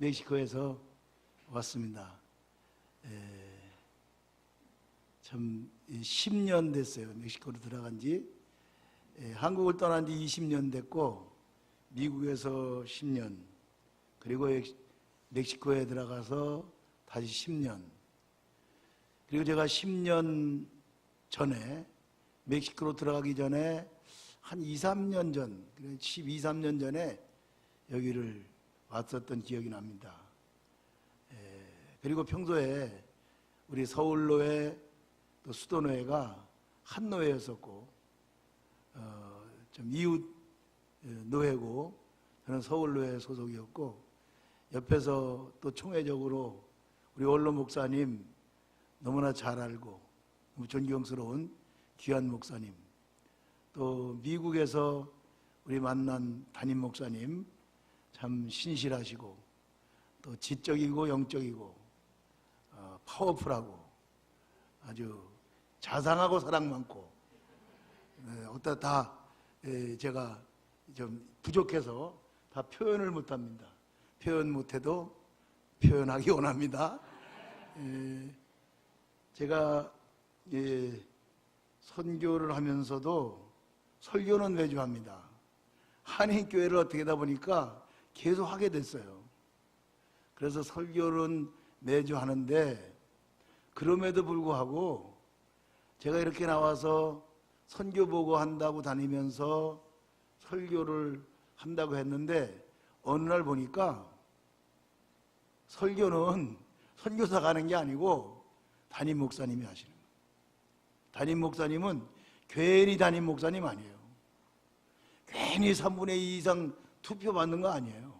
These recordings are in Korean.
멕시코에서 왔습니다. 참 10년 됐어요. 멕시코로 들어간 지. 한국을 떠난 지 20년 됐고, 미국에서 10년, 그리고 멕시코에 들어가서 다시 10년. 그리고 제가 10년 전에, 멕시코로 들어가기 전에 한 2, 3년 전, 12, 13년 전에 여기를 왔었던 기억이 납니다. 그리고 평소에 우리 서울노회 또 수도노회가 한 노회였었고, 좀 이웃 노회고, 저는 서울노회 소속이었고, 옆에서 또 총회적으로 우리 원로 목사님 너무나 잘 알고 너무 존경스러운 귀한 목사님, 또 미국에서 우리 만난 담임 목사님 참 신실하시고 또 지적이고 영적이고 파워풀하고 아주 자상하고 사랑 많고, 어따 다 제가 좀 부족해서 다 표현을 못합니다. 표현 못해도 표현하기 원합니다. 제가 선교를 하면서도 설교는 매주 합니다. 한인교회를 어떻게 하다 보니까 계속 하게 됐어요. 그래서 설교는 매주 하는데, 그럼에도 불구하고 제가 이렇게 나와서 선교 보고 한다고 다니면서 설교를 한다고 했는데, 어느 날 보니까 설교는 선교사가 하는 게 아니고 담임 목사님이 하시는 거예요. 담임 목사님은 괜히 담임 목사님 아니에요. 괜히 3분의 2 이상 투표 받는 거 아니에요.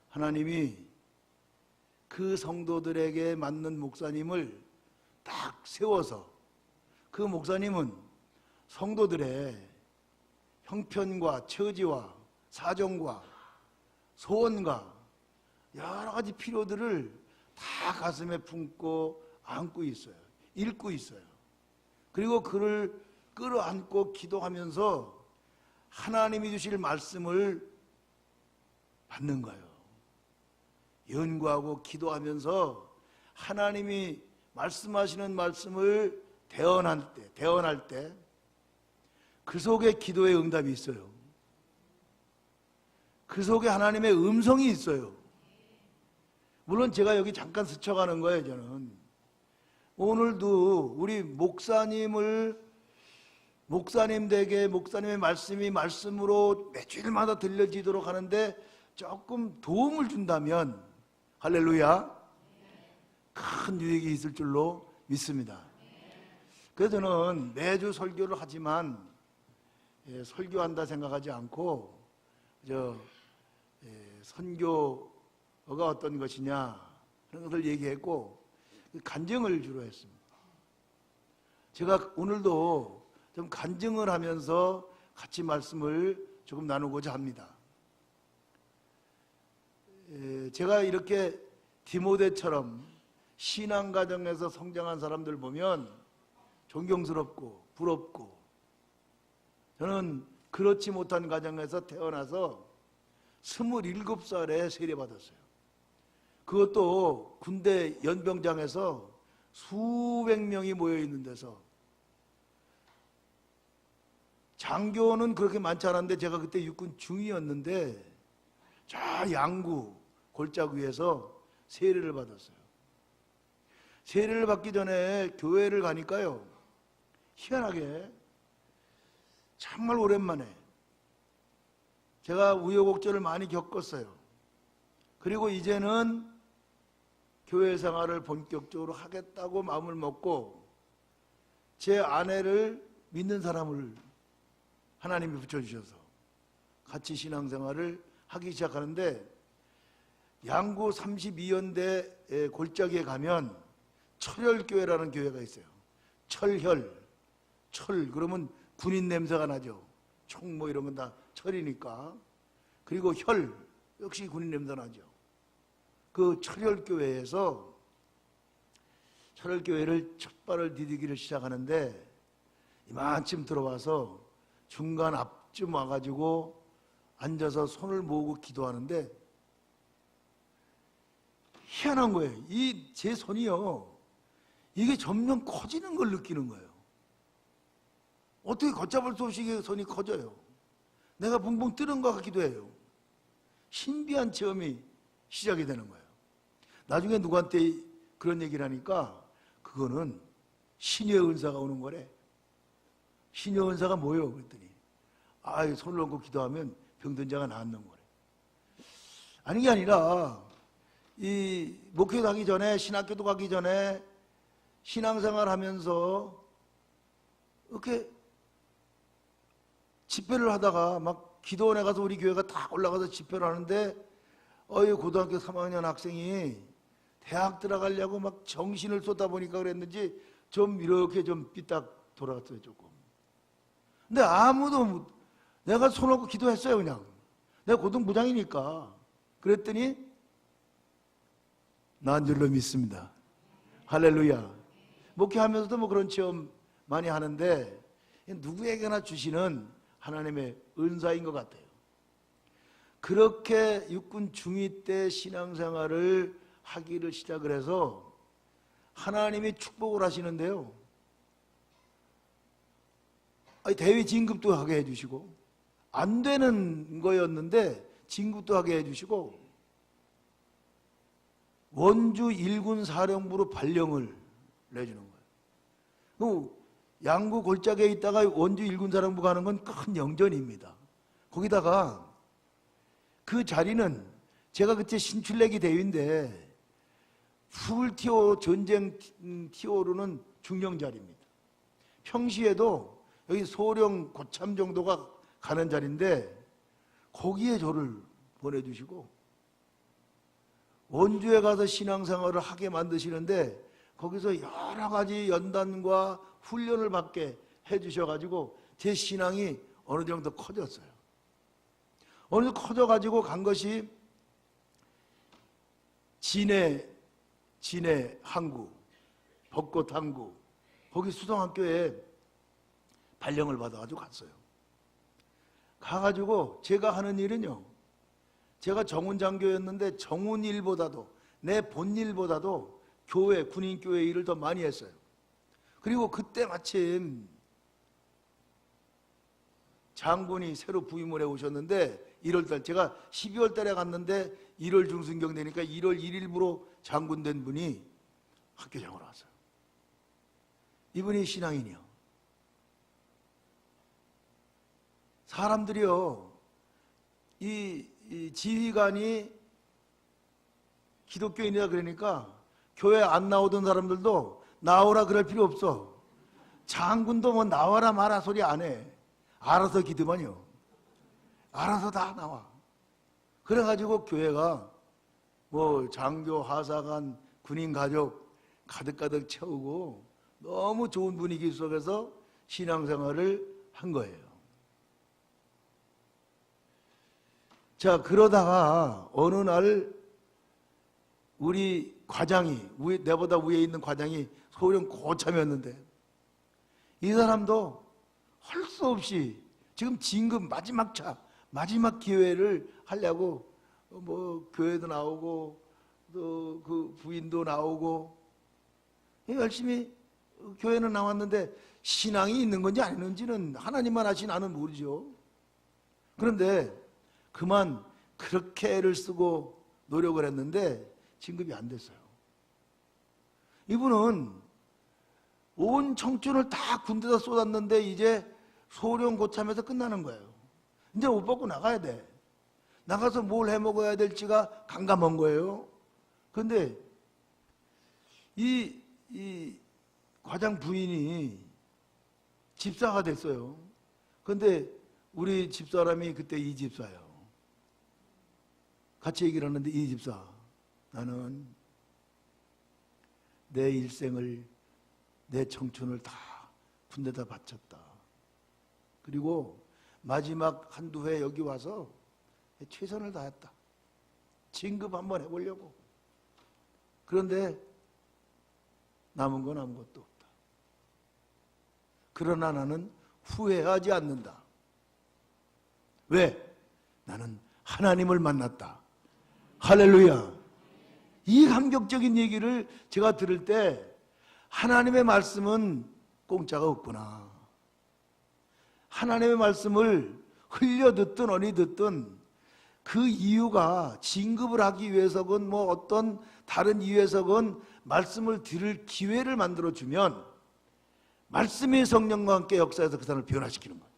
하나님이 그 성도들에게 맞는 목사님을 딱 세워서, 그 목사님은 성도들의 형편과 처지와 사정과 소원과 여러 가지 필요들을 다 가슴에 품고 안고 있어요. 읽고 있어요. 그리고 그를 끌어안고 기도하면서 하나님이 주실 말씀을 받는 거예요. 연구하고 기도하면서 하나님이 말씀하시는 말씀을 대언할 때 그 속에 기도의 응답이 있어요. 그 속에 하나님의 음성이 있어요. 물론 제가 여기 잠깐 스쳐가는 거예요. 저는 오늘도 우리 목사님 댁에 목사님의 말씀이 말씀으로 매주일마다 들려지도록 하는데 조금 도움을 준다면, 할렐루야, 큰 유익이 있을 줄로 믿습니다. 그래서 저는 매주 설교를 하지만 설교한다 생각하지 않고 선교가 어떤 것이냐 그런 것을 얘기했고, 간증을 주로 했습니다. 제가 오늘도 좀 간증을 하면서 같이 말씀을 조금 나누고자 합니다. 제가 이렇게 디모데처럼 신앙가정에서 성장한 사람들 보면 존경스럽고 부럽고, 저는 그렇지 못한 가정에서 태어나서 27살에 세례받았어요. 그것도 군대 연병장에서 수백 명이 모여있는 데서. 장교는 그렇게 많지 않았는데 제가 그때 육군 중위였는데 저 양구 골짜기 위에서 세례를 받았어요. 세례를 받기 전에 교회를 가니까요, 희한하게 정말 오랜만에 제가 우여곡절을 많이 겪었어요. 그리고 이제는 교회 생활을 본격적으로 하겠다고 마음을 먹고, 제 아내를 믿는 사람을 하나님이 붙여주셔서 같이 신앙생활을 하기 시작하는데, 양구 32연대 골짜기에 가면 철혈교회라는 교회가 있어요. 철 그러면 군인 냄새가 나죠. 총 뭐 이런 건 다 철이니까. 그리고 혈 역시 군인 냄새 나죠. 그 철혈교회에서 철혈교회를 첫 발을 디디기를 시작하는데, 이만큼 들어와서 중간 앞쯤 와가지고 앉아서 손을 모으고 기도하는데, 희한한 거예요. 이 제 손이요, 이게 점점 커지는 걸 느끼는 거예요. 어떻게 걷잡을 수 없이 손이 커져요. 내가 붕붕 뜨는 것 같기도 해요. 신비한 체험이 시작이 되는 거예요. 나중에 누구한테 그런 얘기를 하니까 그거는 신의 은사가 오는 거래. 신의 은사가 뭐예요? 그랬더니 손을 얹고 기도하면 병든 자가 낫는 거래. 아닌 게 아니라 이 목회도 하기 전에, 신학교도 가기 전에 신앙생활 하면서 이렇게 집회를 하다가 막 기도원에 가서 우리 교회가 다 올라가서 집회를 하는데 고등학교 3학년 학생이 대학 들어가려고 막 정신을 쏟다 보니까 그랬는지 좀 이렇게 좀 삐딱 돌아갔어요, 조금. 근데 아무도, 내가 손 얹고 기도했어요, 그냥. 내가 고등부장이니까. 그랬더니 나은 줄로 믿습니다. 할렐루야. 목회하면서도 뭐 그런 체험 많이 하는데 누구에게나 주시는 하나님의 은사인 것 같아요. 그렇게 육군 중위 때 신앙생활을 하기를 시작을 해서 하나님이 축복을 하시는데요, 대위 진급도 하게 해주시고, 안 되는 거였는데 진급도 하게 해주시고, 원주 1군 사령부로 발령을 내주는 거예요. 양구 골짜기에 있다가 원주 1군 사령부 가는 건 큰 영전입니다. 거기다가 그 자리는 제가 그때 신출내기 대위인데 풀티오 전쟁 티오로는 중령 자리입니다. 평시에도 여기 소령 고참 정도가 가는 자리인데 거기에 저를 보내주시고 원주에 가서 신앙생활을 하게 만드시는데 거기서 여러 가지 연단과 훈련을 받게 해주셔가지고 제 신앙이 어느 정도 커졌어요. 어느 정도 커져가지고 간 것이 진해 항구, 벚꽃 항구, 거기 수성학교에 발령을 받아가지고 갔어요. 가가지고 제가 하는 일은요, 제가 정훈장교였는데 정훈일보다도, 내 본일보다도 교회, 군인교회 일을 더 많이 했어요. 그리고 그때 마침 장군이 새로 부임을 해 오셨는데 1월달, 제가 12월 달에 갔는데 1월 중순경 되니까 1월 1일부로 장군 된 분이 학교장으로 왔어요. 이분이 신앙인이요. 사람들이요, 이 지휘관이 기독교인이다 그러니까 교회 안 나오던 사람들도 나오라 그럴 필요 없어. 장군도 뭐 나와라 마라 소리 안 해. 알아서 기도만요. 알아서 다 나와. 그래가지고 교회가 뭐 장교, 하사관, 군인 가족 가득가득 채우고 너무 좋은 분위기 속에서 신앙생활을 한 거예요. 자, 그러다가 어느 날 우리 과장이, 내보다 위에 있는 과장이 소령 고참이었는데 이 사람도 할 수 없이 지금 진급 마지막 차, 마지막 기회를 하려고 뭐 교회도 나오고 또 그 부인도 나오고 열심히 교회는 나왔는데 신앙이 있는 건지 아니는지는 하나님만 아시, 나는 모르죠. 그런데 그만 그렇게 애를 쓰고 노력을 했는데 진급이 안 됐어요. 이분은 온 청춘을 다 군대에다 쏟았는데 이제 소령 고참에서 끝나는 거예요. 이제 옷 벗고 나가야 돼. 나가서 뭘 해 먹어야 될지가 깜깜한 거예요. 그런데 이 과장 부인이 집사가 됐어요. 그런데 우리 집사람이 그때 이 집사예요. 같이 얘기를 하는데, 이 집사, 나는 내 일생을, 내 청춘을 다 군대에다 바쳤다. 그리고 마지막 한두 해 여기 와서 최선을 다했다. 진급 한번 해보려고. 그런데 남은 건 아무것도 없다. 그러나 나는 후회하지 않는다. 왜? 나는 하나님을 만났다. 할렐루야. 이 감격적인 얘기를 제가 들을 때 하나님의 말씀은 공짜가 없구나. 하나님의 말씀을 흘려 듣든 어디 듣든 그 이유가 진급을 하기 위해서건 뭐 어떤 다른 이유에서건 말씀을 들을 기회를 만들어주면 말씀의 성령과 함께 역사해서 그 사람을 변화시키는 거예요.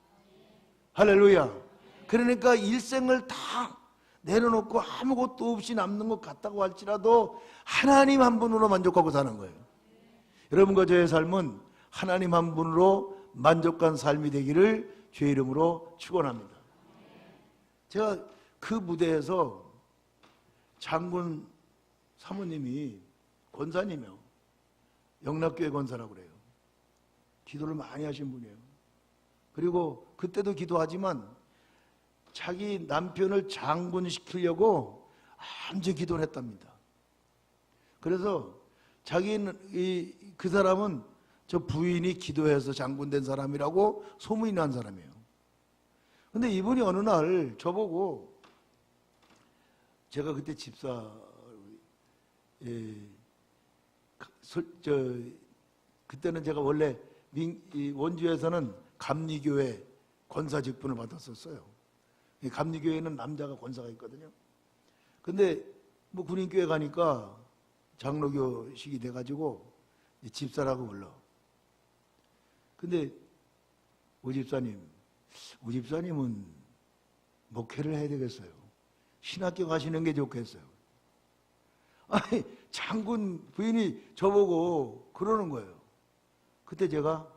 할렐루야. 그러니까 일생을 다 내려놓고 아무것도 없이 남는 것 같다고 할지라도 하나님 한 분으로 만족하고 사는 거예요. 여러분과 저의 삶은 하나님 한 분으로 만족한 삶이 되기를 주의 이름으로 축원합니다. 제가 그 무대에서 장군 사모님이 권사님이요, 영락교회 권사라고 그래요. 기도를 많이 하신 분이에요. 그리고 그때도 기도하지만 자기 남편을 장군시키려고 아주 기도를 했답니다. 그래서 자기는 그 사람은 저 부인이 기도해서 장군된 사람이라고 소문이 난 사람이에요. 근데 이분이 어느 날 저보고, 제가 그때 집사, 그때는 제가 원래 원주에서는 감리교회 권사 직분을 받았었어요. 감리교회는 남자가 권사가 있거든요. 근데 뭐 군인교회 가니까 장로교식이 돼가지고 집사라고 불러. 근데 오 집사님은 목회를 해야 되겠어요. 신학교 가시는 게 좋겠어요. 아니, 장군 부인이 저보고 그러는 거예요. 그때 제가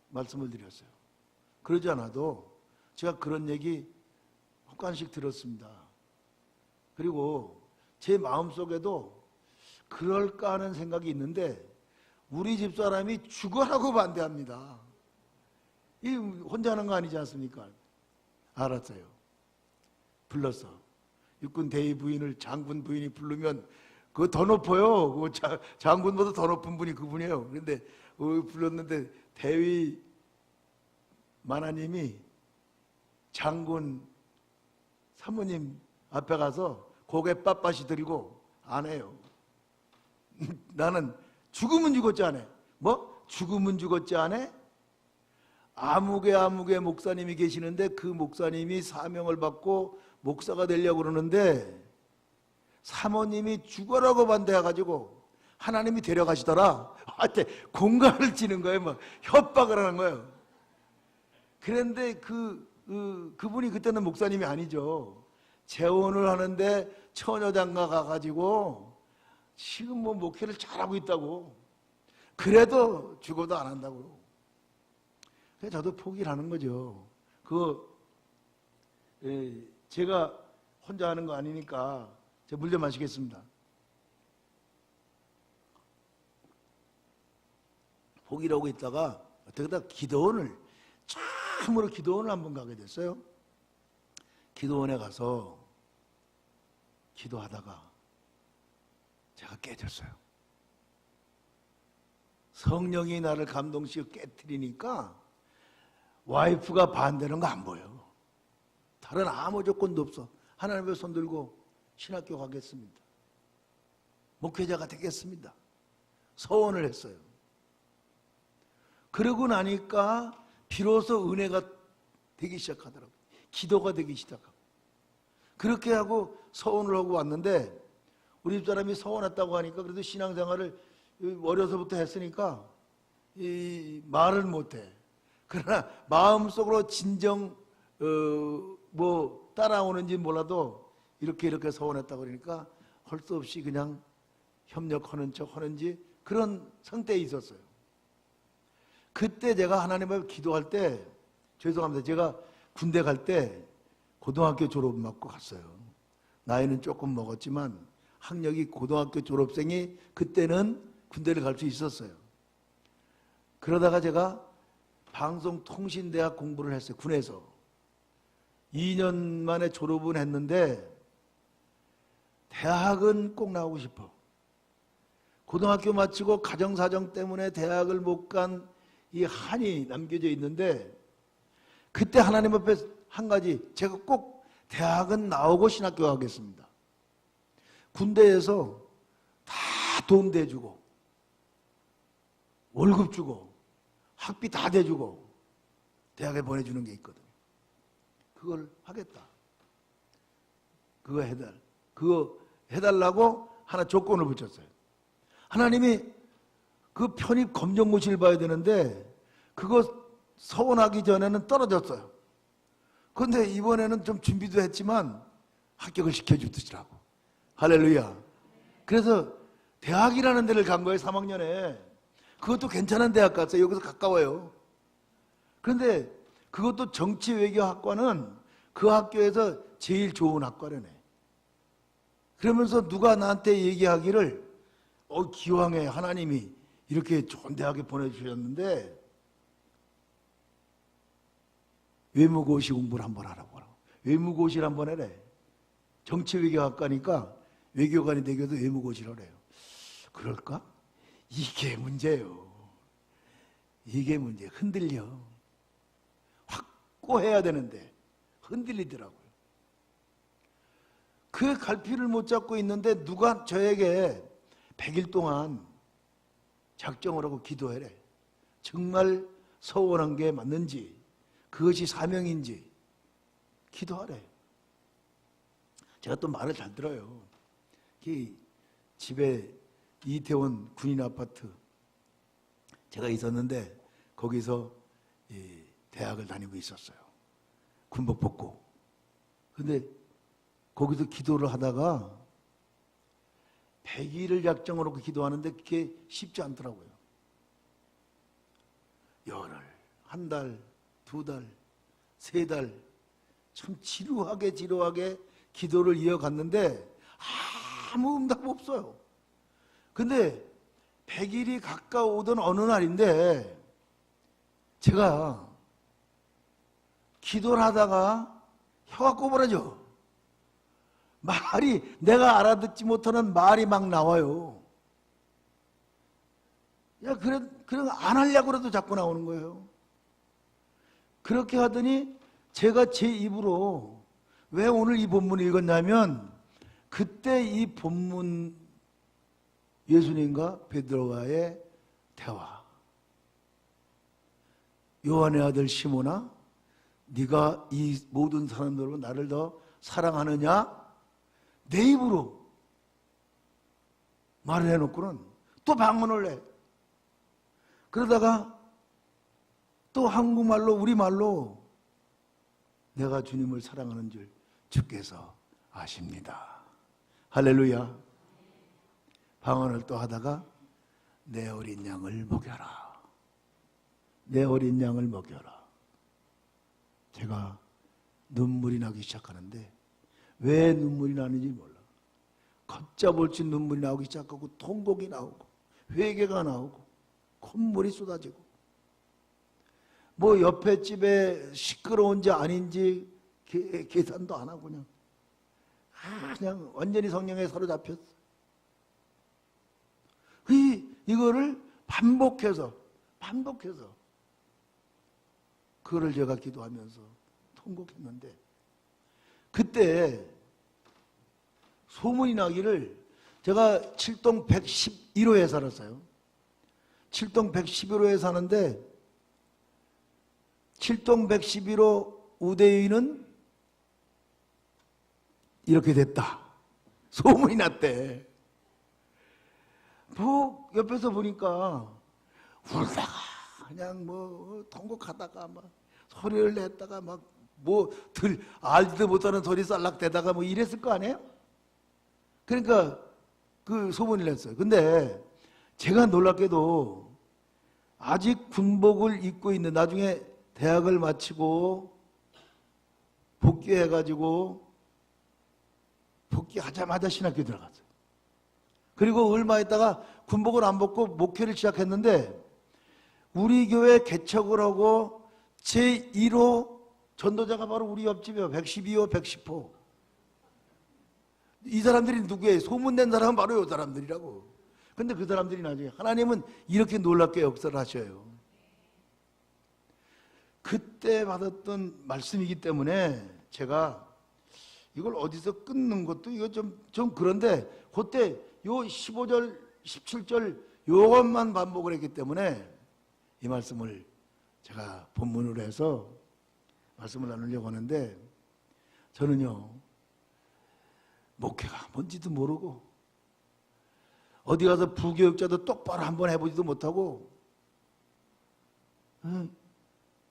말씀을 드렸어요. 그러지 않아도 제가 그런 얘기 혹간씩 들었습니다. 그리고 제 마음속에도 그럴까 하는 생각이 있는데 우리 집사람이 죽어라고 반대합니다. 이 혼자 하는 거 아니지 않습니까? 알았어요. 불렀어. 육군 대위 부인을 장군 부인이 부르면 그거 더 높아요. 그거 장군보다 더 높은 분이 그분이에요. 그런데 불렀는데 대위 마나님이 장군 사모님 앞에 가서 고개 빳빳이 들고 안 해요. 나는 죽으면 죽었지 않아. 뭐? 죽으면 죽었지 않아? 아무개 목사님이 계시는데 그 목사님이 사명을 받고 목사가 되려고 그러는데 사모님이 죽어라고 반대해가지고 하나님이 데려가시더라. 한테 공갈을 치는 거예요. 막 협박을 하는 거예요. 그런데 그분이 그때는 목사님이 아니죠. 재혼을 하는데 처녀장가 가가지고 지금 뭐 목회를 잘하고 있다고. 그래도 죽어도 안 한다고. 그래서 저도 포기를 하는 거죠. 제가 혼자 하는 거 아니니까 제가 물 좀 마시겠습니다. 포기를 하고 있다가 어떻게다 기도원을 참으로 기도원을 한번 가게 됐어요. 기도원에 가서 기도하다가 제가 깨졌어요. 성령이 나를 감동시켜 깨트리니까 와이프가 반대하는 거 안 보여. 다른 아무 조건도 없어. 하나님의 손 들고 신학교 가겠습니다. 목회자가 되겠습니다. 서원을 했어요. 그러고 나니까 비로소 은혜가 되기 시작하더라고요. 기도가 되기 시작하고. 그렇게 하고 서원을 하고 왔는데 우리 집사람이 서원했다고 하니까 그래도 신앙생활을 어려서부터 했으니까 말을 못해. 그러나 마음속으로 진정 뭐 따라오는지 몰라도 이렇게 서원했다고 그러니까 할 수 없이 그냥 협력하는 척 하는지 그런 상태에 있었어요. 그때 제가 하나님 앞에 기도할 때, 죄송합니다. 제가 군대 갈 때 고등학교 졸업 맞고 갔어요. 나이는 조금 먹었지만 학력이 고등학교 졸업생이 그때는 군대를 갈 수 있었어요. 그러다가 제가 방송통신대학 공부를 했어요. 군에서 2년 만에 졸업은 했는데 대학은 꼭 나오고 싶어. 고등학교 마치고 가정사정 때문에 대학을 못 간 이 한이 남겨져 있는데 그때 하나님 앞에 한 가지, 제가 꼭 대학은 나오고 신학교 가겠습니다. 군대에서 다 돈 대주고 월급 주고 학비 다 대주고 대학에 보내주는 게 있거든. 그걸 하겠다. 그거 해달라고 하나 조건을 붙였어요. 하나님이 그 편입 검정고시를 봐야 되는데 그거 서원하기 전에는 떨어졌어요. 그런데 이번에는 좀 준비도 했지만 합격을 시켜주더라고. 할렐루야. 그래서 대학이라는 데를 간 거예요. 3학년에. 그것도 괜찮은 대학 갔어요. 여기서 가까워요. 그런데 그것도 정치외교학과는 그 학교에서 제일 좋은 학과라네. 그러면서 누가 나한테 얘기하기를 기왕에 하나님이 이렇게 좋은 대학에 보내주셨는데 외무고시 공부를 한번 하라고. 외무고시를 한번 해래. 정치외교학과니까 외교관이 되겨도 외무고시를 하래요. 그럴까? 이게 문제예요. 이게 문제. 흔들려. 확고해야 되는데 흔들리더라고요. 그 갈피를 못 잡고 있는데 누가 저에게 100일 동안 작정을 하고 기도해래. 정말 서원한 게 맞는지 그것이 사명인지 기도하래. 제가 또 말을 잘 들어요. 집에 이태원 군인 아파트 제가 있었는데 거기서 대학을 다니고 있었어요. 군복 벗고. 근데 거기서 기도를 하다가 100일을 작정을 하고 기도하는데 그게 쉽지 않더라고요. 열흘, 한 달, 두 달, 세 달 참 지루하게 기도를 이어갔는데 아무 응답 없어요. 근데 100일이 가까우던 어느 날인데 제가 기도를 하다가 혀가 꼬부라져. 말이 내가 알아듣지 못하는 말이 막 나와요. 야, 그래 안 하려고 해도 자꾸 나오는 거예요. 그렇게 하더니 제가 제 입으로 왜 오늘 이 본문을 읽었냐면 그때 이 본문 예수님과 베드로와의 대화. 요한의 아들 시몬아, 네가 이 모든 사람들보다 나를 더 사랑하느냐? 내 입으로 말을 해놓고는 또 방언을 해. 그러다가 또 한국말로 우리말로 내가 주님을 사랑하는 줄 주께서 아십니다. 할렐루야. 방언을 또 하다가 내 어린 양을 먹여라. 내 어린 양을 먹여라. 제가 눈물이 나기 시작하는데 왜 눈물이 나는지 몰라. 걷잡을지 눈물이 나오기 시작하고 통곡이 나오고 회개가 나오고 콧물이 쏟아지고 뭐 옆에 집에 시끄러운지 아닌지 계산도 안 하고 그냥 완전히 성령에 사로잡혔어. 이거를 반복해서 그거를 제가 기도하면서 통곡했는데 그때 소문이 나기를 제가 7동 111호에 살았어요. 7동 111호에 사는데 7동 111호 우대위는 이렇게 됐다. 소문이 났대. 뭐 옆에서 보니까 울다가 그냥 뭐 통곡하다가 막 소리를 냈다가 막 뭐 알지도 못하는 소리 쌀락대다가 뭐 이랬을 거 아니에요? 그러니까 그 소문이 났어요. 근데 제가 놀랍게도 아직 군복을 입고 있는 나중에 대학을 마치고 복귀해가지고 복귀하자마자 신학교 들어갔어요. 그리고 얼마 있다가 군복을 안 벗고 목회를 시작했는데 우리 교회 개척을 하고 제1호 전도자가 바로 우리 옆집이에요. 112호, 110호. 이 사람들이 누구예요? 소문낸 사람은 바로 이 사람들이라고. 근데 그 사람들이 나중에 하나님은 이렇게 놀랍게 역사를 하셔요. 그때 받았던 말씀이기 때문에 제가 이걸 어디서 끊는 것도 이거 좀 그런데 그때 요 15절, 17절 요것만 반복을 했기 때문에 이 말씀을 제가 본문으로 해서 말씀을 나누려고 하는데, 저는요 목회가 뭔지도 모르고 어디 가서 부교육자도 똑바로 한번 해보지도 못하고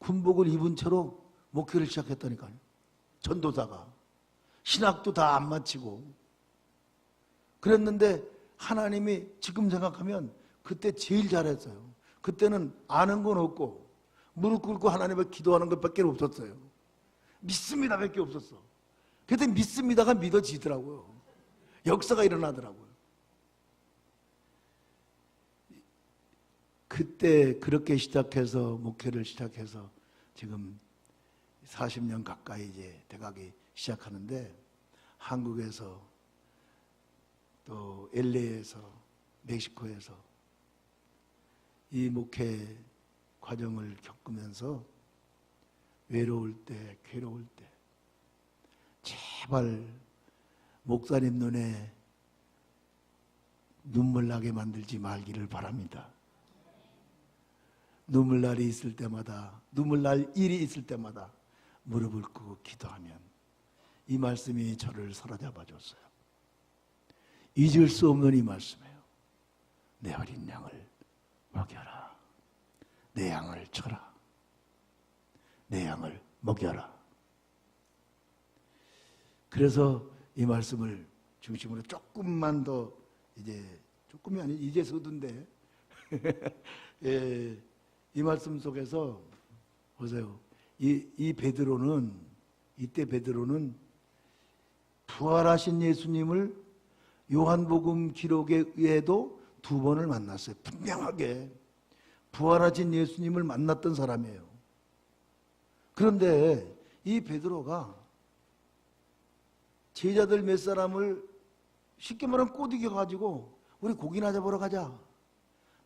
군복을 입은 채로 목회를 시작했다니까요. 전도사가 신학도 다 안 마치고 그랬는데 하나님이 지금 생각하면 그때 제일 잘했어요. 그때는 아는 건 없고 무릎 꿇고 하나님을 기도하는 것밖에 없었어요. 믿습니다 밖에 없었어. 그때 믿습니다가 믿어지더라고요. 역사가 일어나더라고요. 그때 그렇게 시작해서 목회를 시작해서 지금 40년 가까이 이제 돼가기 시작하는데, 한국에서 또 LA에서 멕시코에서 이 목회 과정을 겪으면서 외로울 때, 괴로울 때 제발 목사님 눈에 눈물 나게 만들지 말기를 바랍니다. 눈물 날이 있을 때마다, 눈물 날 일이 있을 때마다 무릎을 꿇고 기도하면 이 말씀이 저를 사로잡아 줬어요. 잊을 수 없는 이 말씀이에요. 내 어린 양을 먹여라. 내 양을 쳐라. 내 양을 먹여라. 그래서 이 말씀을 중심으로 조금만 더, 이제 조금이 아니 이제 서둔데 예, 이 말씀 속에서 보세요. 이 베드로는, 이때 베드로는 부활하신 예수님을 요한복음 기록에 의해도 2번을 만났어요. 분명하게 부활하신 예수님을 만났던 사람이에요. 그런데 이 베드로가 제자들 몇 사람을 쉽게 말하면 꼬드겨 가지고 우리 고기나 잡으러 가자.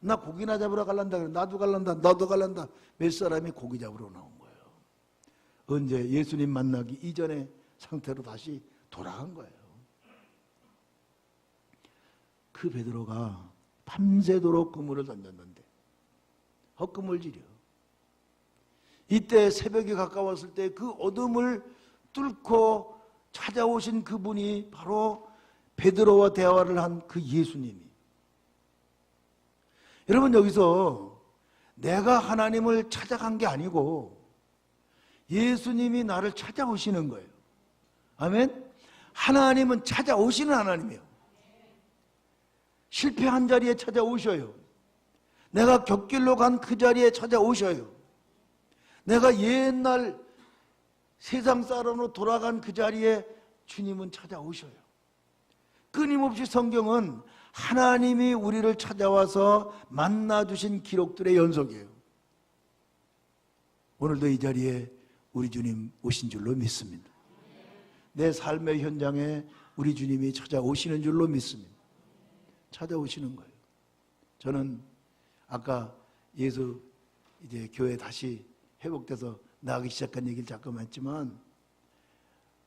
나 고기나 잡으러 갈란다. 나도 갈란다. 나도 갈란다. 몇 사람이 고기 잡으러 나온 거예요. 언제? 예수님 만나기 이전의 상태로 다시 돌아간 거예요. 그 베드로가 밤새도록 그물을 던졌는데 헛금을 지려. 이때 새벽이 가까웠을 때 그 어둠을 뚫고 찾아오신 그분이 바로 베드로와 대화를 한 그 예수님이. 여러분, 여기서 내가 하나님을 찾아간 게 아니고 예수님이 나를 찾아오시는 거예요. 아멘? 하나님은 찾아오시는 하나님이에요. 실패한 자리에 찾아오셔요. 내가 곁길로 간 그 자리에 찾아오셔요. 내가 옛날 세상 사람으로 돌아간 그 자리에 주님은 찾아오셔요. 끊임없이 성경은 하나님이 우리를 찾아와서 만나주신 기록들의 연속이에요. 오늘도 이 자리에 우리 주님 오신 줄로 믿습니다. 내 삶의 현장에 우리 주님이 찾아오시는 줄로 믿습니다. 찾아오시는 거예요. 저는 아까 예수 이제 교회 다시 회복돼서 나가기 시작한 얘기를 잠깐만 했지만,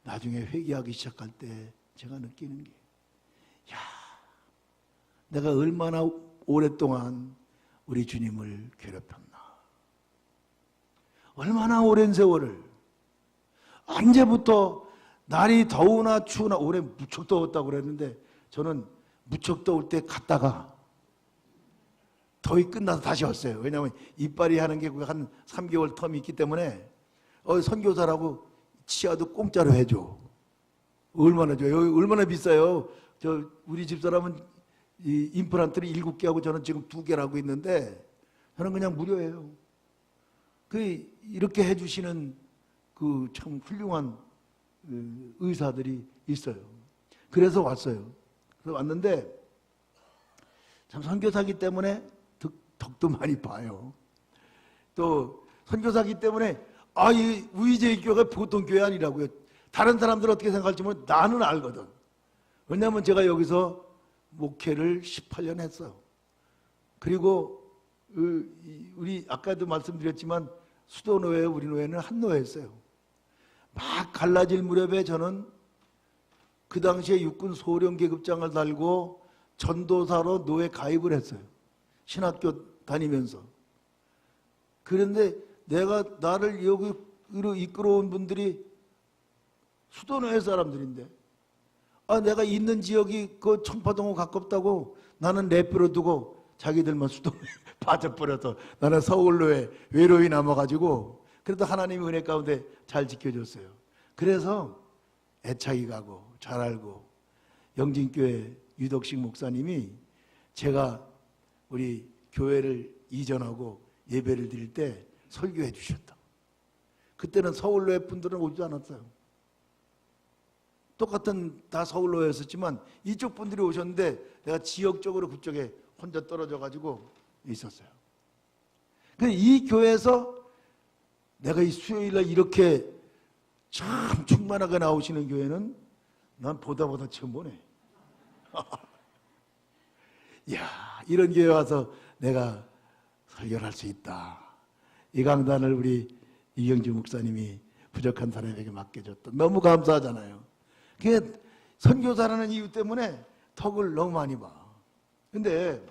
나중에 회개하기 시작할 때 제가 느끼는 게, 야, 내가 얼마나 오랫동안 우리 주님을 괴롭혔나. 얼마나 오랜 세월을. 언제부터 날이 더우나 추우나, 올해 무척 더웠다고 그랬는데 저는 무척 더울 때 갔다가 더위 끝나서 다시 왔어요. 왜냐하면 이빨이 하는 게 한 3개월 텀이 있기 때문에 선교사라고 치아도 공짜로 해줘. 얼마나 줘요? 여기 얼마나 비싸요? 우리 집사람은 이 임플란트를 7개하고 저는 지금 2개를 하고 있는데 저는 그냥 무료예요. 이렇게 해주시는 그 참 훌륭한 의사들이 있어요. 그래서 왔어요. 그래서 왔는데 참 선교사기 때문에 덕도 많이 봐요. 또 선교사기 때문에 이 우이제이 교회가 보통 교회 아니라고요. 다른 사람들은 어떻게 생각할지 모르겠는데 나는 알거든. 왜냐하면 제가 여기서 목회를 18년 했어요. 그리고 우리 아까도 말씀드렸지만 수도노회, 우리 노회는 한 노회였어요. 막 갈라질 무렵에 저는 그 당시에 육군 소령 계급장을 달고 전도사로 노예 가입을 했어요. 신학교 다니면서. 그런데 나를 여기로 이끌어온 분들이 수도노예 사람들인데, 내가 있는 지역이 그 청파동하고 가깝다고 나는 내버려 두고 자기들만 수도노예 빠져버려서 나는 서울로에 외로이 남아가지고, 그래도 하나님의 은혜 가운데 잘 지켜줬어요. 그래서 애착이 가고 잘 알고, 영진교회 유덕식 목사님이 제가 우리 교회를 이전하고 예배를 드릴 때 설교해 주셨다. 그때는 서울로에 분들은 오지 않았어요. 똑같은 다 서울로였었지만 이쪽 분들이 오셨는데 내가 지역적으로 그쪽에 혼자 떨어져 가지고 있었어요. 근데 이 교회에서 내가 이 수요일날 이렇게 참 충만하게 나오시는 교회는 난 보다 처음 보네. 이야, 이런 교회 와서 내가 설교를 할 수 있다. 이 강단을 우리 이경주 목사님이 부족한 사람에게 맡겨줬다. 너무 감사하잖아요. 그게 선교사라는 이유 때문에 턱을 너무 많이 봐. 근데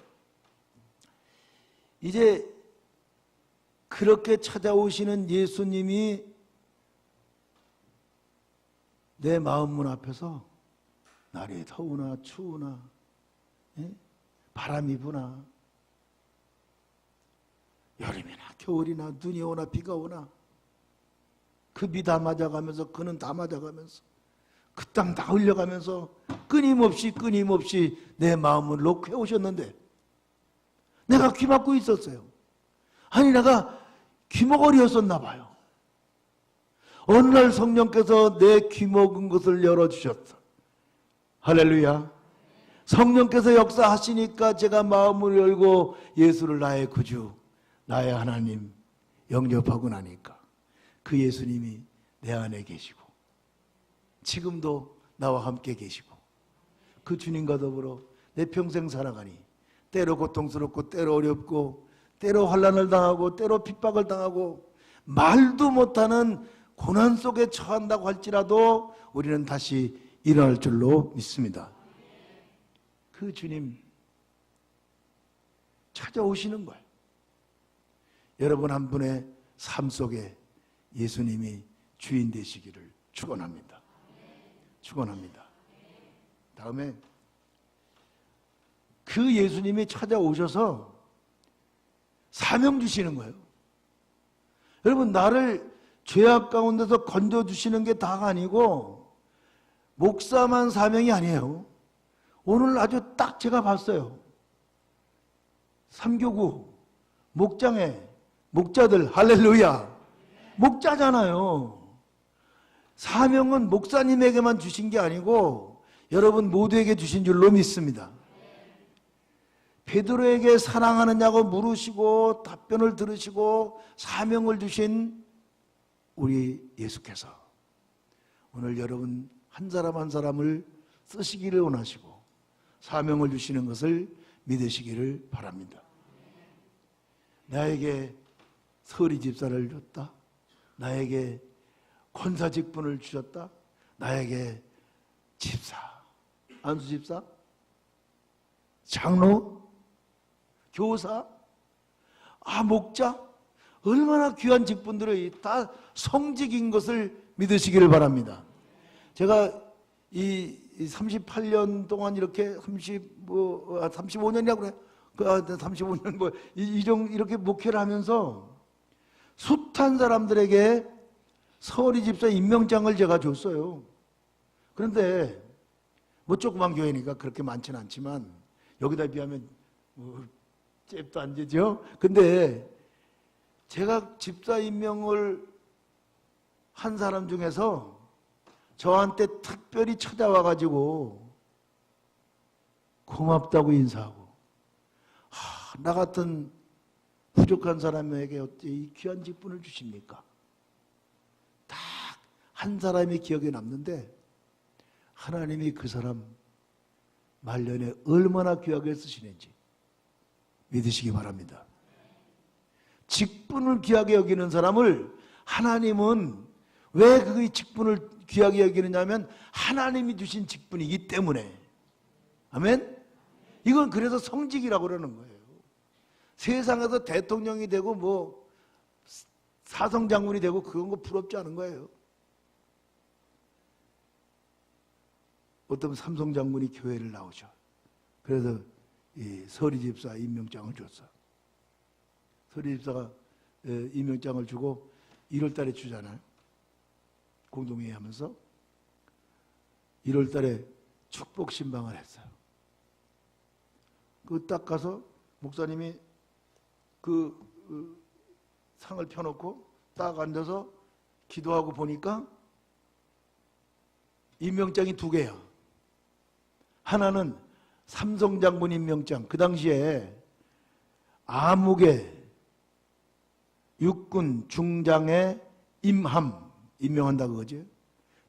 이제 그렇게 찾아오시는 예수님이 내 마음 문 앞에서 날이 더우나 추우나 바람이 부나 여름이나 겨울이나 눈이 오나 비가 오나 그 비 다 맞아가면서 그는 다 맞아가면서 그 땀 다 흘려가면서 끊임없이 내 마음을 놓고 해오셨는데 내가 귀 막고 있었어요. 아니 내가 귀머거리였었나 봐요. 어느 날 성령께서 내 귀먹은 것을 열어주셨어. 할렐루야. 성령께서 역사하시니까 제가 마음을 열고 예수를 나의 구주, 나의 하나님 영접하고 나니까 그 예수님이 내 안에 계시고 지금도 나와 함께 계시고 그 주님과 더불어 내 평생 살아가니 때로 고통스럽고 때로 어렵고 때로 환난을 당하고 때로 핍박을 당하고 말도 못하는 고난 속에 처한다고 할지라도 우리는 다시 일어날 줄로 믿습니다. 그 주님 찾아오시는 거예요. 여러분 한 분의 삶 속에 예수님이 주인 되시기를 축원합니다. 축원합니다. 다음에 그 예수님이 찾아오셔서 사명 주시는 거예요. 여러분 나를 죄악 가운데서 건져주시는 게 다가 아니고 목사만 사명이 아니에요. 오늘 아주 딱 제가 봤어요. 삼교구 목장에 목자들 할렐루야 목자잖아요. 사명은 목사님에게만 주신 게 아니고 여러분 모두에게 주신 줄로 믿습니다. 베드로에게 사랑하느냐고 물으시고 답변을 들으시고 사명을 주신 우리 예수께서 오늘 여러분 한 사람 한 사람을 쓰시기를 원하시고 사명을 주시는 것을 믿으시기를 바랍니다. 나에게 서리 집사를 줬다. 나에게 권사 직분을 주셨다. 나에게 집사, 안수 집사, 장로, 교사, 목자, 얼마나 귀한 직분들이 다 성직인 것을 믿으시기를 바랍니다. 제가 이 38년 동안 이렇게 35년이라고 그래. 35년 이렇게 목회를 하면서 숱한 사람들에게 서리 집사 임명장을 제가 줬어요. 그런데 조그만 교회니까 그렇게 많지는 않지만 여기다 비하면 잽도 안 되죠. 근데 제가 집사 임명을 한 사람 중에서 저한테 특별히 찾아와가지고 고맙다고 인사하고 나 같은 부족한 사람에게 어떻게 이 귀한 직분을 주십니까? 딱 한 사람이 기억에 남는데 하나님이 그 사람 말년에 얼마나 귀하게 쓰시는지 믿으시기 바랍니다. 직분을 귀하게 여기는 사람을 하나님은 왜 그 직분을 귀하게 여기느냐면 하나님이 주신 직분이기 때문에. 아멘? 이건 그래서 성직이라고 그러는 거예요. 세상에서 대통령이 되고 뭐 사성장군이 되고 그런 거 부럽지 않은 거예요. 어떤 삼성장군이 교회를 나오죠. 그래서 이 서리집사 임명장을 줬어. 서리집사가 임명장을 주고 1월 달에 주잖아요. 공동회의 하면서 1월 달에 축복 신방을 했어요. 그 딱 가서 목사님이 그 상을 펴놓고 딱 앉아서 기도하고 보니까 임명장이 2개야. 하나는 삼성장군 임명장. 그 당시에 아무개 육군 중장의 임명한다 그거지.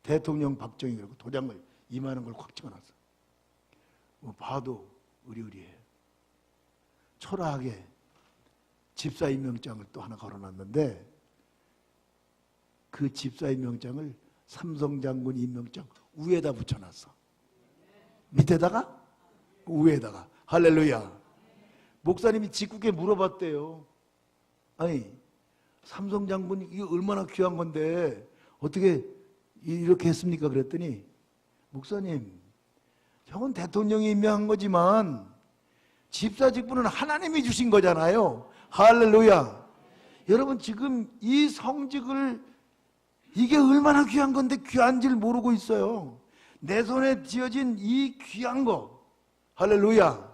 대통령 박정희 그러고 도장을 이만한 걸 콱 찍어놨어. 뭐 봐도 의리의리해. 초라하게 집사 임명장을 또 하나 걸어놨는데 그 집사 임명장을 삼성장군 임명장 위에다 붙여놨어. 밑에다가? 위에다가. 할렐루야. 목사님이 직국에 물어봤대요. 아니 삼성장군이 이게 얼마나 귀한 건데 어떻게 이렇게 했습니까? 그랬더니 목사님 저건 대통령이 임명한 거지만 집사 직분은 하나님이 주신 거잖아요. 할렐루야. 여러분 지금 이 성직을 이게 얼마나 귀한 건데 귀한 줄 모르고 있어요. 내 손에 쥐어진 이 귀한 거. 할렐루야.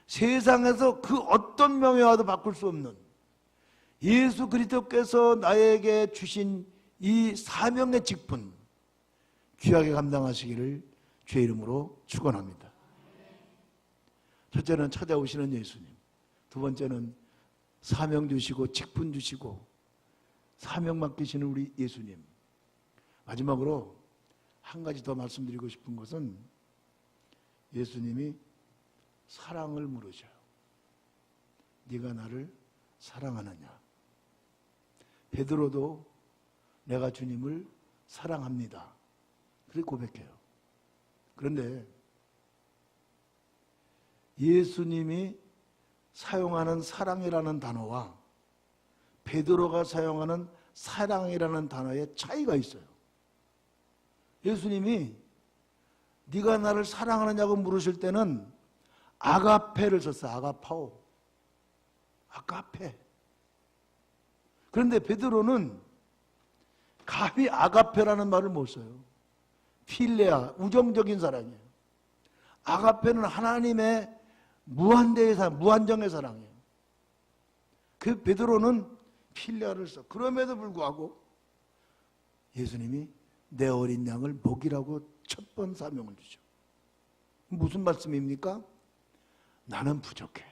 세상에서 그 어떤 명예와도 바꿀 수 없는 예수 그리스도께서 나에게 주신 이 사명의 직분 귀하게 감당하시기를 주의 이름으로 축원합니다. 첫째는 찾아오시는 예수님, 두 번째는 사명 주시고 직분 주시고 사명 맡기시는 우리 예수님. 마지막으로 한 가지 더 말씀드리고 싶은 것은 예수님이 사랑을 물으셔요. 네가 나를 사랑하느냐? 베드로도 내가 주님을 사랑합니다. 그렇게 고백해요. 그런데 예수님이 사용하는 사랑이라는 단어와 베드로가 사용하는 사랑이라는 단어에 차이가 있어요. 예수님이 네가 나를 사랑하느냐고 물으실 때는 아가페를 썼어요. 아가파오. 아가페. 그런데 베드로는 감히 아가페라는 말을 못 써요. 필레아, 우정적인 사랑이에요. 아가페는 하나님의 무한대의 사랑, 무한정의 사랑이에요. 그 베드로는 필레아를 써. 그럼에도 불구하고 예수님이 내 어린 양을 먹이라고 첫 번 사명을 주죠. 무슨 말씀입니까? 나는 부족해.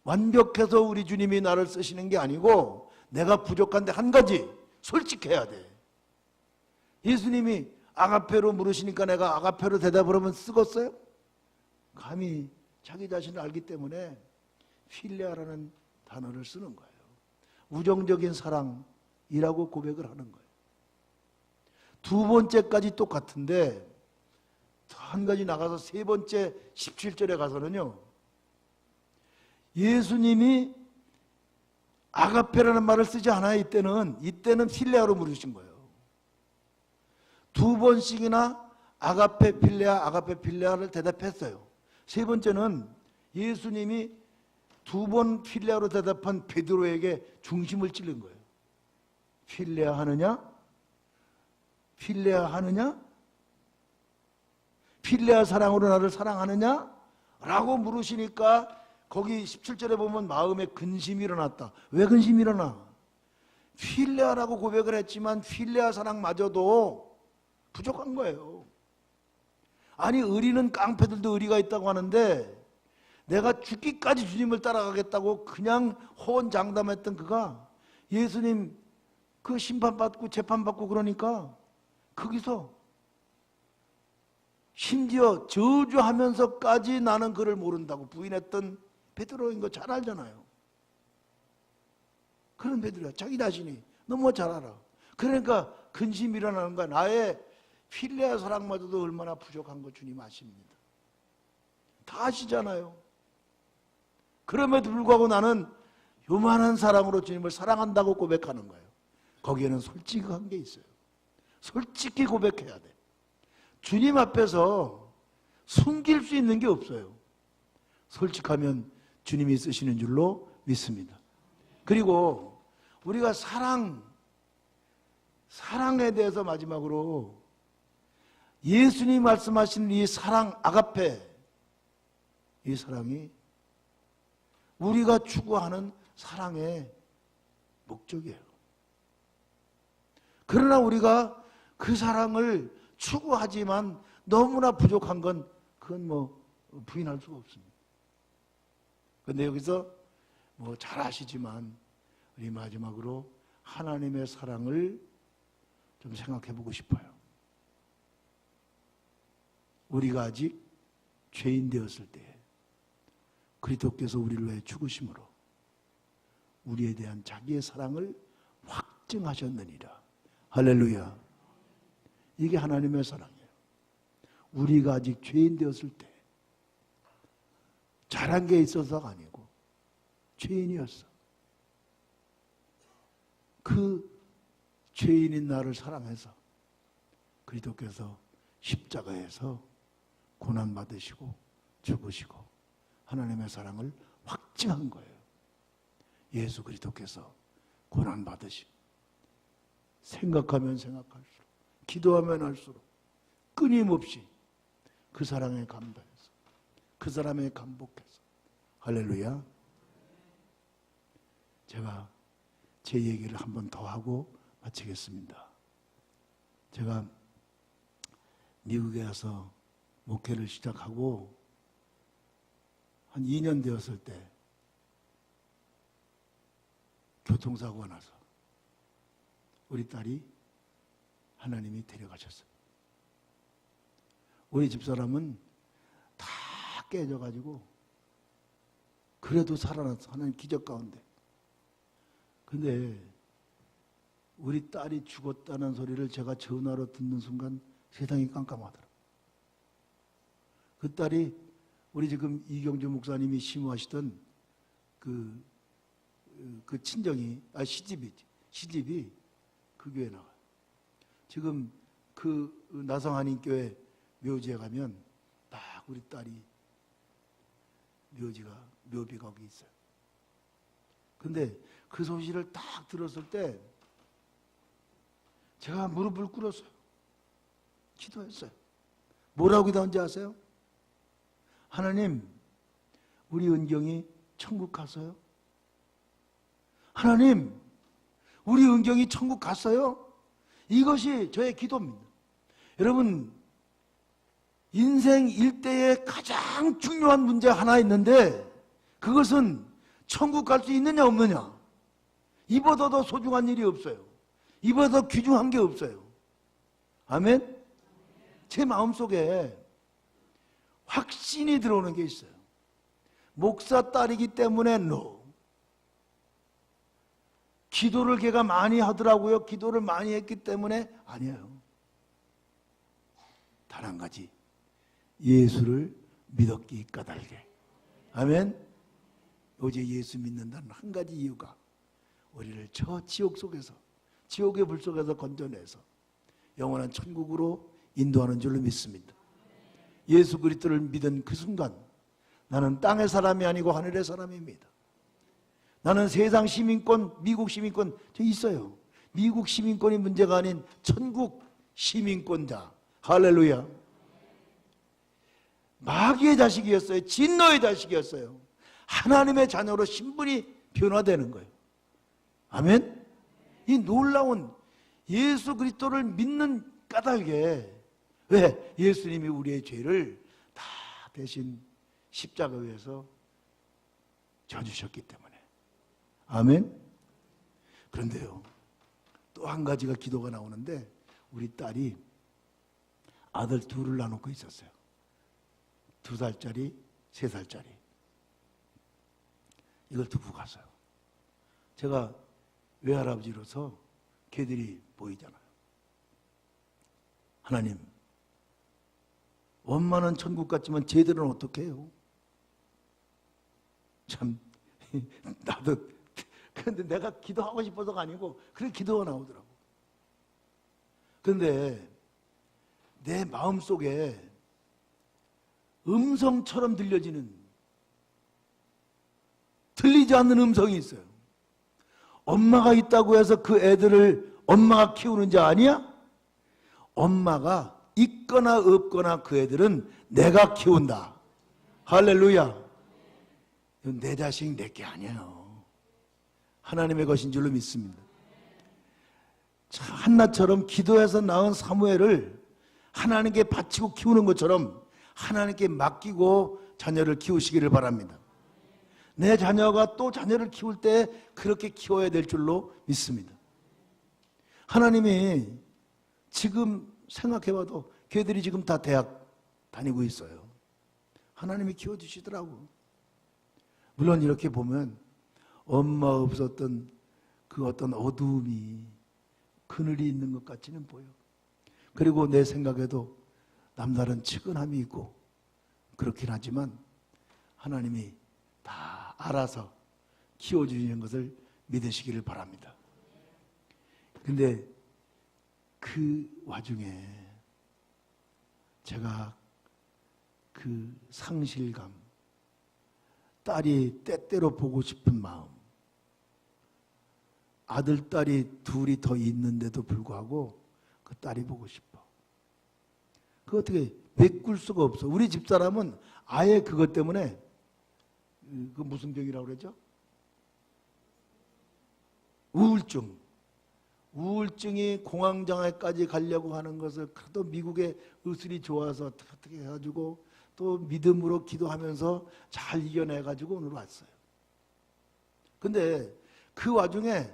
완벽해서 우리 주님이 나를 쓰시는 게 아니고 내가 부족한데 한 가지 솔직해야 돼. 예수님이 아가페로 물으시니까 내가 아가페로 대답을 하면 쓰겠어요? 감히 자기 자신을 알기 때문에 필레아라는 단어를 쓰는 거예요. 우정적인 사랑이라고 고백을 하는 거예요. 두 번째까지 똑같은데 한 가지 나가서 세 번째 17절에 가서는요, 예수님이 아가페라는 말을 쓰지 않아요. 이때는 필레아로 물으신 거예요. 두 번씩이나 아가페 필레아를 대답했어요. 세 번째는 예수님이 두 번 필레아로 대답한 베드로에게 중심을 찔른 거예요. 필레아 하느냐? 필레아 하느냐? 필레아 사랑으로 나를 사랑하느냐? 라고 물으시니까 거기 17절에 보면 마음에 근심이 일어났다. 왜 근심이 일어나? 필레아라고 고백을 했지만 필레아 사랑마저도 부족한 거예요. 아니 의리는 깡패들도 의리가 있다고 하는데 내가 죽기까지 주님을 따라가겠다고 그냥 호언장담했던 그가 예수님 그 심판받고 재판받고 그러니까 거기서 심지어 저주하면서까지 나는 그를 모른다고 부인했던 베드로인 거 잘 알잖아요. 그런 베드로야. 자기 자신이 너무 잘 알아. 그러니까 근심이 일어나는 거야. 나의 필레아 사랑마저도 얼마나 부족한 거 주님 아십니다. 다 아시잖아요. 그럼에도 불구하고 나는 요만한 사랑으로 주님을 사랑한다고 고백하는 거예요. 거기에는 솔직한 게 있어요. 솔직히 고백해야 돼. 주님 앞에서 숨길 수 있는 게 없어요. 솔직하면 주님이 쓰시는 줄로 믿습니다. 그리고 우리가 사랑에 대해서 마지막으로 예수님이 말씀하신 이 사랑, 아가페, 이 사랑이 우리가 추구하는 사랑의 목적이에요. 그러나 우리가 그 사랑을 추구하지만 너무나 부족한 건 그건 부인할 수가 없습니다. 그런데 여기서 잘 아시지만 우리 마지막으로 하나님의 사랑을 좀 생각해 보고 싶어요. 우리가 아직 죄인 되었을 때 그리스도께서 우리를 위해 죽으심으로 우리에 대한 자기의 사랑을 확증하셨느니라. 할렐루야. 이게 하나님의 사랑이에요. 우리가 아직 죄인 되었을 때 잘한 게 있어서가 아니고 죄인이었어. 그 죄인인 나를 사랑해서 그리스도께서 십자가에서 고난받으시고 죽으시고 하나님의 사랑을 확증한 거예요. 예수 그리스도께서 고난받으시고 생각하면 생각할수록 기도하면 할수록 끊임없이 그 사랑에 감동해서 그 사람에 감복해서 할렐루야. 제가 제 얘기를 한 번 더 하고 마치겠습니다. 제가 미국에 와서 목회를 시작하고 한 2년 되었을 때 교통사고가 나서 우리 딸이 하나님이 데려가셨어요. 우리 집사람은 다 깨져가지고 그래도 살아났어. 하나님 기적 가운데. 근데 우리 딸이 죽었다는 소리를 제가 전화로 듣는 순간 세상이 깜깜하더라고요. 그 딸이 우리 지금 이경주 목사님이 심호하시던 그 친정이, 시집이 그 교회에 나와요. 지금 그 나성한인교회 묘지에 가면 딱 우리 딸이 묘비가 거기 있어요. 근데 그 소식을 딱 들었을 때 제가 무릎을 꿇었어요. 기도했어요. 뭐라고 기도한지 아세요? 하나님, 우리 은경이 천국 갔어요? 하나님, 우리 은경이 천국 갔어요? 이것이 저의 기도입니다. 여러분, 인생 일대에 가장 중요한 문제 하나 있는데 그것은 천국 갈 수 있느냐 없느냐. 이보다 더 소중한 일이 없어요. 이보다 더 귀중한 게 없어요. 아멘? 제 마음속에 확신이 들어오는 게 있어요. 목사 딸이기 때문에 no. 기도를 걔가 많이 하더라고요. 기도를 많이 했기 때문에 아니에요. 단 한 가지. 예수를 믿었기 까닭에. 아멘? 어제 예수 믿는다는 한 가지 이유가 우리를 저 지옥 속에서, 지옥의 불 속에서 건져내서 영원한 천국으로 인도하는 줄로 믿습니다. 예수 그리스도를 믿은 그 순간 나는 땅의 사람이 아니고 하늘의 사람입니다. 나는 세상 시민권, 미국 시민권 저 있어요. 미국 시민권이 문제가 아닌 천국 시민권자. 할렐루야. 마귀의 자식이었어요. 진노의 자식이었어요. 하나님의 자녀로 신분이 변화되는 거예요. 아멘? 이 놀라운 예수 그리스도를 믿는 까닭에 왜? 예수님이 우리의 죄를 다 대신 십자가 위에서 져주셨기 때문에. 아멘? 그런데요, 또 한 가지가 기도가 나오는데 우리 딸이 아들 둘을 낳아놓고 있었어요. 2살짜리, 3살짜리. 이걸 두고 갔어요. 제가 외할아버지로서 걔들이 보이잖아요. 하나님, 원만한 천국 같지만 쟤들은 어떻게 해요? 참 나도 그런데 내가 기도하고 싶어서가 아니고 그렇게 기도가 나오더라고. 그런데 내 마음속에 음성처럼 들려지는, 들리지 않는 음성이 있어요. 엄마가 있다고 해서 그 애들을 엄마가 키우는 자 아니야? 엄마가 있거나 없거나 그 애들은 내가 키운다. 할렐루야. 내 자식 내게 아니에요. 하나님의 것인 줄로 믿습니다. 한나처럼 기도해서 낳은 사무엘을 하나님께 바치고 키우는 것처럼 하나님께 맡기고 자녀를 키우시기를 바랍니다. 내 자녀가 또 자녀를 키울 때 그렇게 키워야 될 줄로 믿습니다. 하나님이 지금 생각해봐도 걔들이 지금 다 대학 다니고 있어요. 하나님이 키워주시더라고. 물론 이렇게 보면 엄마 없었던 그 어떤 어두움이, 그늘이 있는 것 같지는 보여. 그리고 내 생각에도 남다른 측은함이 있고 그렇긴 하지만 하나님이 다 알아서 키워주시는 것을 믿으시기를 바랍니다. 근데 그 와중에 제가 그 상실감, 딸이 때때로 보고 싶은 마음, 아들, 딸이 둘이 더 있는데도 불구하고 그 딸이 보고 싶어. 그거 어떻게 메꿀 수가 없어. 우리 집사람은 아예 그것 때문에, 그 무슨 병이라고 그러죠? 우울증이 공황장애까지 가려고 하는 것을 또 미국의 의술이 좋아서 어떻게 해가지고 또 믿음으로 기도하면서 잘 이겨내가지고 오늘 왔어요. 근데 그 와중에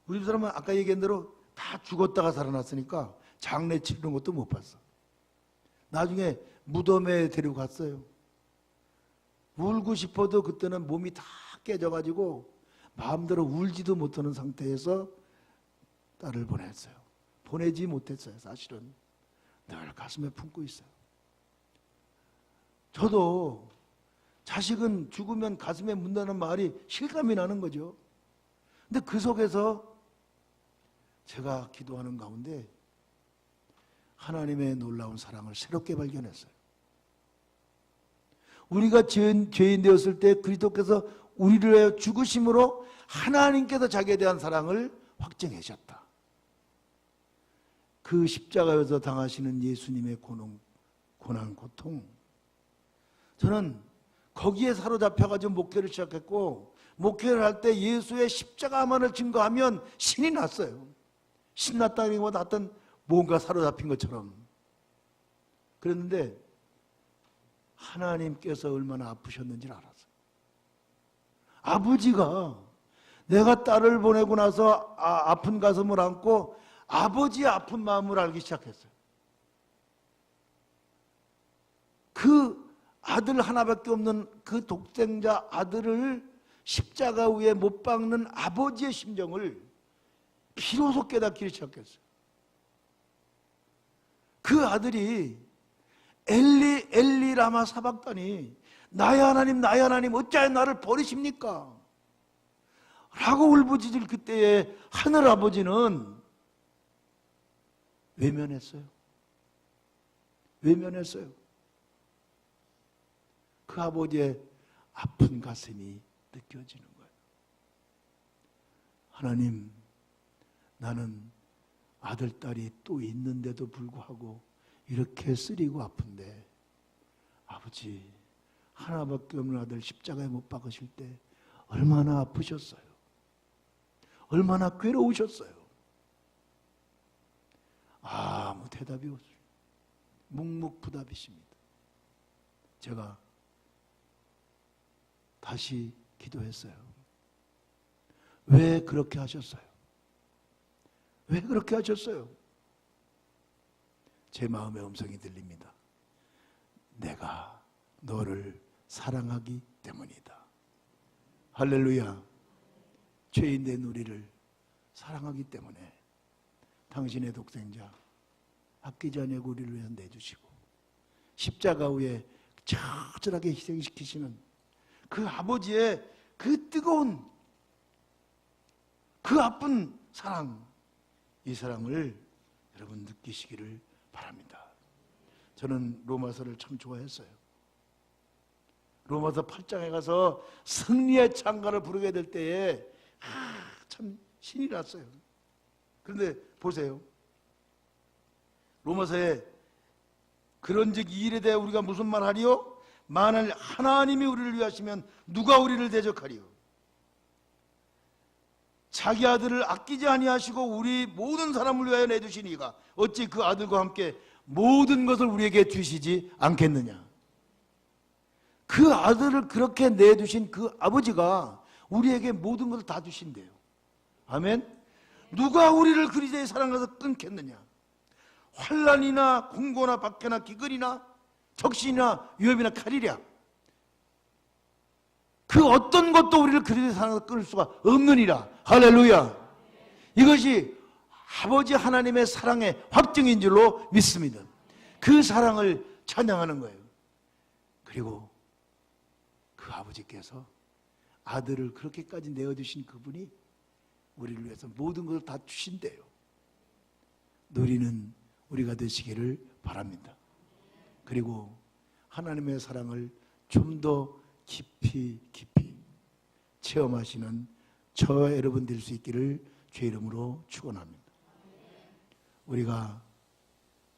우리 집사람은 아까 얘기한 대로 다 죽었다가 살아났으니까 장례 치르는 것도 못 봤어. 나중에 무덤에 데리고 갔어요. 울고 싶어도 그때는 몸이 다 깨져가지고 마음대로 울지도 못하는 상태에서 딸을 보냈어요. 보내지 못했어요. 사실은 늘 가슴에 품고 있어요. 저도 자식은 죽으면 가슴에 묻는다는 말이 실감이 나는 거죠. 근데 그 속에서 제가 기도하는 가운데 하나님의 놀라운 사랑을 새롭게 발견했어요. 우리가 죄인 되었을 때 그리스도께서 우리를 위하여 죽으심으로 하나님께서 자기에 대한 사랑을 확증하셨다. 그 십자가에서 당하시는 예수님의 고난, 고통, 저는 거기에 사로잡혀가지고 목회를 시작했고, 목회를 할 때 예수의 십자가만을 증거하면 신이 났어요. 신났다기보다 어떤 뭔가 사로잡힌 것처럼. 그랬는데 하나님께서 얼마나 아프셨는지를 알았어요. 아버지가 내가 딸을 보내고 나서 아픈 가슴을 안고 아버지의 아픈 마음을 알기 시작했어요. 그 아들 하나밖에 없는 그 독생자 아들을 십자가 위에 못 박는 아버지의 심정을 비로소 깨닫기 시작했어요. 그 아들이 엘리 엘리 라마 사박다니, 나의 하나님 어찌하여 나를 버리십니까? 라고 울부짖을 그때에 하늘아버지는 외면했어요. 외면했어요. 그 아버지의 아픈 가슴이 느껴지는 거예요. 하나님, 나는 아들, 딸이 또 있는데도 불구하고 이렇게 쓰리고 아픈데, 아버지, 하나밖에 없는 아들 십자가에 못 박으실 때 얼마나 아프셨어요. 얼마나 괴로우셨어요. 아무 대답이 없어요. 묵묵부답이십니다. 제가 다시 기도했어요. 왜 그렇게 하셨어요? 왜 그렇게 하셨어요? 제 마음의 음성이 들립니다. 내가 너를 사랑하기 때문이다. 할렐루야. 죄인된 우리를 사랑하기 때문에 당신의 독생자 아끼지 아니하고 우리를 위해 내주시고 십자가 위에 처절하게 희생시키시는 그 아버지의 그 뜨거운 그 아픈 사랑, 이 사랑을 여러분 느끼시기를 바랍니다. 저는 로마서를 참 좋아했어요. 로마서 8장에 가서 승리의 찬가를 부르게 될 때에 참 신이 났어요. 그런데 보세요. 로마서에 그런즉 이 일에 대해 우리가 무슨 말 하리요? 만일 하나님이 우리를 위하시면 누가 우리를 대적하리요? 자기 아들을 아끼지 아니하시고 우리 모든 사람을 위하여 내주신 이가 어찌 그 아들과 함께 모든 것을 우리에게 주시지 않겠느냐? 그 아들을 그렇게 내두신 그 아버지가 우리에게 모든 것을 다 주신대요. 아멘? 누가 우리를 그리스도의 사랑에서 끊겠느냐? 환난이나 공고나 박해나 기근이나 적신이나 위협이나 칼이랴, 그 어떤 것도 우리를 그리스도의 사랑에서 끊을 수가 없느니라. 할렐루야. 이것이 아버지 하나님의 사랑의 확증인 줄로 믿습니다. 그 사랑을 찬양하는 거예요. 그리고 그 아버지께서 아들을 그렇게까지 내어주신 그분이 우리를 위해서 모든 것을 다 주신대요. 누리는 우리가 되시기를 바랍니다. 그리고 하나님의 사랑을 좀 더 깊이 체험하시는 저와 여러분 될 수 있기를 주의 이름으로 축원합니다. 우리가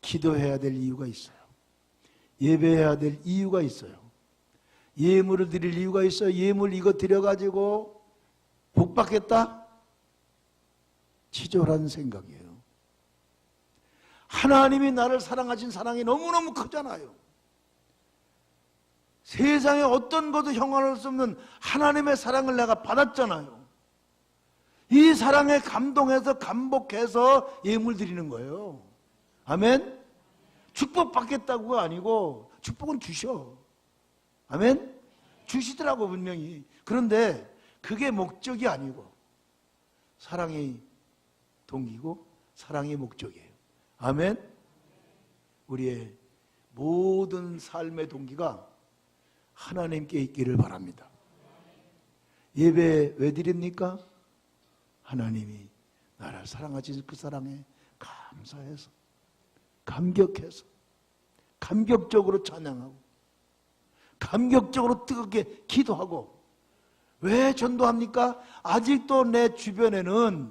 기도해야 될 이유가 있어요. 예배해야 될 이유가 있어요. 예물을 드릴 이유가 있어요. 예물 이거 드려가지고 복 받겠다? 치졸한 생각이에요. 하나님이 나를 사랑하신 사랑이 너무너무 크잖아요. 세상에 어떤 것도 형언할 수 없는 하나님의 사랑을 내가 받았잖아요. 이 사랑에 감동해서 감복해서 예물 드리는 거예요. 아멘? 축복 받겠다고가 아니고 축복은 주셔. 아멘? 주시더라고 분명히. 그런데 그게 목적이 아니고 사랑이 동기고 사랑이 목적이에요. 아멘? 우리의 모든 삶의 동기가 하나님께 있기를 바랍니다. 예배 왜 드립니까? 하나님이 나를 사랑하신 그 사랑에 감사해서, 감격해서, 감격적으로 찬양하고, 감격적으로 뜨겁게 기도하고. 왜 전도합니까? 아직도 내 주변에는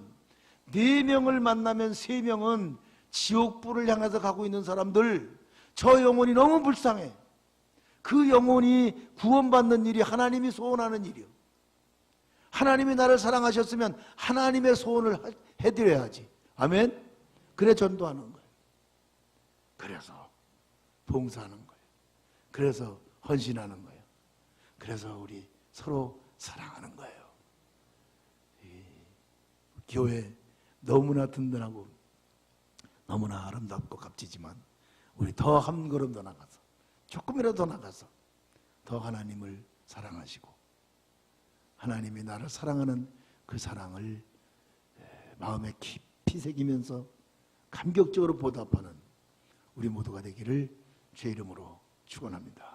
4명을 만나면 3명은 지옥불을 향해서 가고 있는 사람들, 저 영혼이 너무 불쌍해. 그 영혼이 구원받는 일이 하나님이 소원하는 일이요. 하나님이 나를 사랑하셨으면 하나님의 소원을 해드려야지. 아멘? 그래 전도하는 거예요. 그래서 봉사하는 거예요. 그래서 헌신하는 거예요. 그래서 우리 서로 사랑하는 거예요. 교회 너무나 든든하고 너무나 아름답고 값지지만 우리 더 한 걸음 더 나가서, 조금이라도 더 나가서 더 하나님을 사랑하시고 하나님이 나를 사랑하는 그 사랑을 마음에 깊이 새기면서 감격적으로 보답하는 우리 모두가 되기를 주의 이름으로 축원합니다.